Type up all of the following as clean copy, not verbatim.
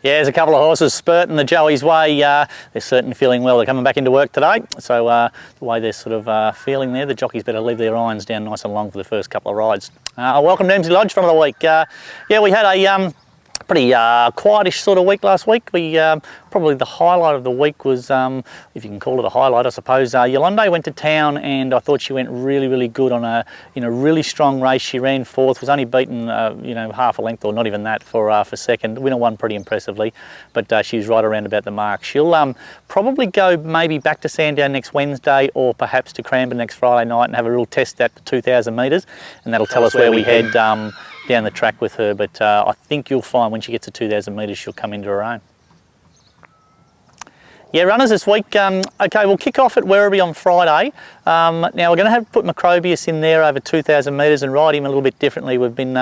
Yeah, there's a couple of horses spurting the Joey's way. They're certainly feeling well. They're coming back into work today. So the way they're sort of feeling there, the jockeys better leave their irons down nice and long for the first couple of rides. Welcome to Emsley Lodge front of the week. Yeah, we had a pretty quietish sort of week last week. We probably the highlight of the week was, if you can call it a highlight, I suppose. Yolande went to town, and I thought she went really good on a really strong race. She ran fourth, was only beaten half a length or not even that for second. The winner won pretty impressively, but she was right around about the mark. She'll probably go maybe back to Sandown next Wednesday, or perhaps to Cranbourne next Friday night and have a real test at the 2,000 metres, and that'll tell us where we head down the track with her. But I think you'll find when she gets to 2,000 metres she'll come into her own. Yeah, runners this week. Okay, we'll kick off at Werribee on Friday. Now we're going to have to put Macrobius in there over 2,000 metres and ride him a little bit differently. We've been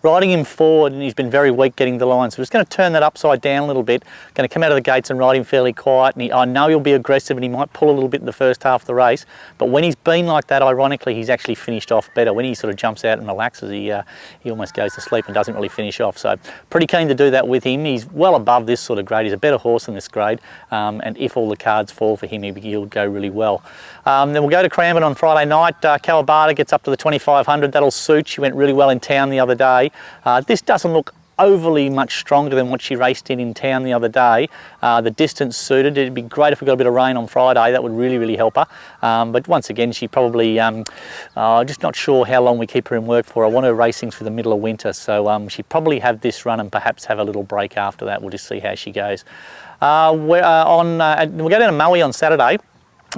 riding him forward, and he's been very weak getting the line. So we're just going to turn that upside down a little bit. Going to come out of the gates and ride him fairly quiet. And I know he'll be aggressive, and he might pull a little bit in the first half of the race. But when he's been like that, ironically, he's actually finished off better. When he sort of jumps out and relaxes, he almost goes to sleep and doesn't really finish off. So pretty keen to do that with him. He's well above this sort of grade. He's a better horse than this grade. And if all the cards fall for him, he'll go really well. Then we'll go to Cranbourne on Friday night. Kawabata gets up to the 2,500. That'll suit. She went really well in town the other day. This doesn't look overly much stronger than what she raced in town the other day. The distance suited. It'd be great if we got a bit of rain on Friday. That would really help her. But once again, she probably, just not sure how long we keep her in work for. I want her racing through the middle of winter, so she'd probably have this run and perhaps have a little break after that. We'll just see how she goes. We'll go down to Maui on Saturday,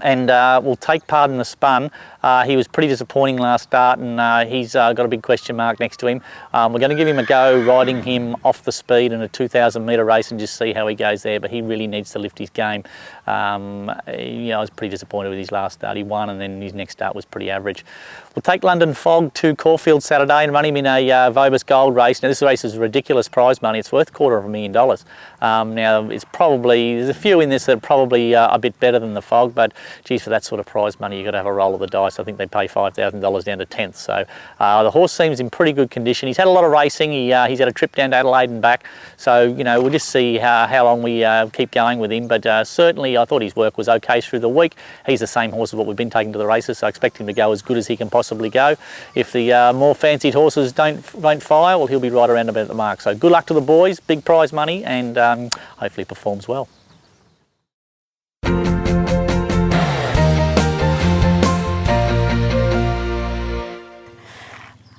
and we'll take part in the spun. He was pretty disappointing last start, and he's got a big question mark next to him. We're going to give him a go riding him off the speed in a 2,000 metre race and just see how he goes there, but he really needs to lift his game. I was pretty disappointed with his last start. He won, and then his next start was pretty average. We'll take London Fog to Caulfield Saturday and run him in a Vobis Gold race. Now this race is ridiculous prize money. It's worth $250,000. Now there's a few in this that are probably a bit better than the Fog, but geez, for that sort of prize money you've got to have a roll of the dice. I think they pay $5,000 down to 10th. So the horse seems in pretty good condition. He's had a lot of racing. He's had a trip down to Adelaide and back. So we'll just see how long we keep going with him. But certainly I thought his work was okay through the week. He's the same horse as what we've been taking to the races, so I expect him to go as good as he can possibly go. If the more fancied horses don't fire, well, he'll be right around about the mark. So good luck to the boys, big prize money, and hopefully performs well.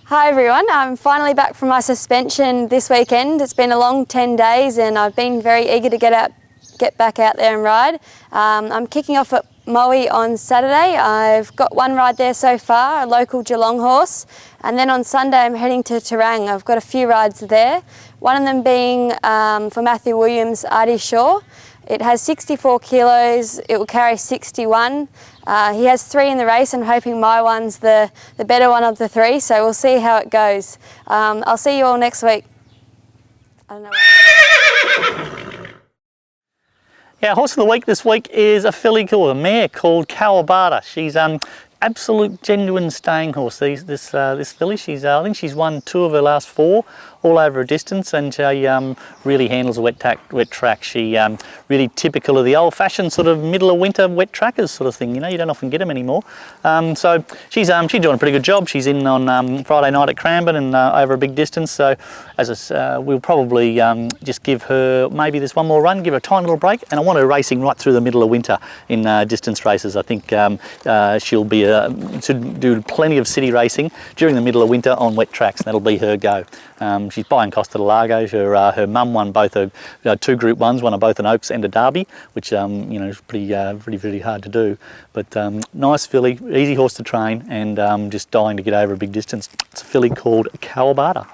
Hi everyone, I'm finally back from my suspension this weekend. It's been a long 10 days and I've been very eager to get back out there and ride. I'm kicking off at Maui on Saturday. I've got one ride there so far, a local Geelong horse, and then on Sunday I'm heading to Terang. I've got a few rides there, one of them being for Matthew Williams' Artie Shaw. It has 64 kilos, it will carry 61. He has 3 in the race, and hoping my one's the better one of the 3, so we'll see how it goes. I'll see you all next week. I don't know. Yeah, horse of the week this week is a a mare called Kawabata. She's absolute genuine staying horse. This filly, I think she's won 2 of her last 4, all over a distance, and she really handles a wet track. She really typical of the old-fashioned sort of middle of winter wet trackers sort of thing. You don't often get them anymore. So she's doing a pretty good job. She's in on Friday night at Cranbourne and over a big distance. So we'll probably just give her maybe this one more run, give her a tiny little break, and I want her racing right through the middle of winter in distance races. I think she'll be should do plenty of city racing during the middle of winter on wet tracks, and that'll be her go. She's buying Costa de Lagos. Her mum won both 2 Group 1s, won both an Oaks and a Derby, which is pretty hard to do. But nice filly, easy horse to train, and just dying to get over a big distance. It's a filly called Kawabata.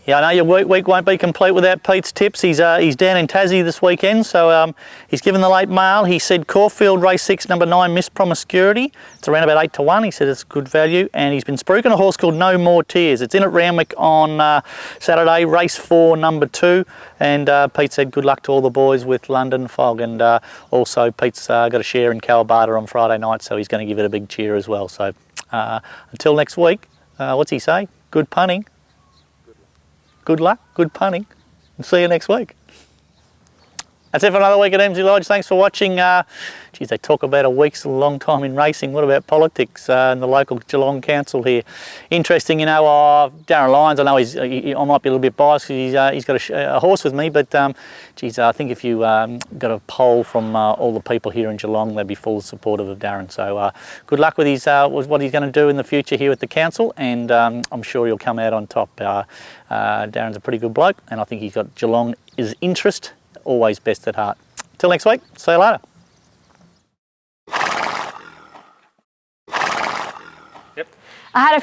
Yeah, I know your week won't be complete without Pete's tips. He's down in Tassie this weekend, so he's given the late mail. He said Caulfield race 6, number 9, Miss Promiscuity. It's around about 8 to 1. He said it's good value, and he's been spruiking a horse called No More Tears. It's in at Randwick on Saturday, race 4, number 2. And Pete said good luck to all the boys with London Fog, and also Pete's got a share in Kawabata on Friday night, so he's going to give it a big cheer as well. So until next week, What's he say? Good punning. Good luck, good punning. And see you next week. That's it for another week at Emsley Lodge. Thanks for watching. Geez, they talk about a week's a long time in racing. What about politics and the local Geelong Council here? Interesting, you know, Darren Lyons, I know I might be a little bit biased because he's got a horse with me, but geez, I think if you got a poll from all the people here in Geelong, they'd be full supportive of Darren. So good luck with what he's going to do in the future here with the council, and I'm sure he'll come out on top. Darren's a pretty good bloke, and I think he's got Geelong's interest always best at heart. Till next week, see you later. Yep. I had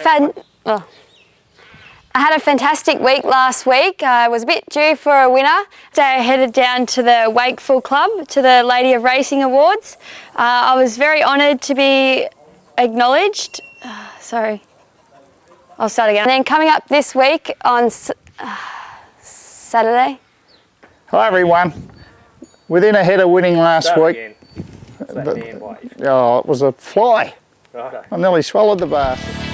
a fantastic week last week. I was a bit due for a winner. So I headed down to the Wakeful Club, to the Lady of Racing Awards. I was very honoured to be acknowledged. Sorry, I'll start again. And then coming up this week on Saturday. Hi everyone. Within a head of winning last week. Again. Oh, it was a fly. Righto. I nearly swallowed the bastard.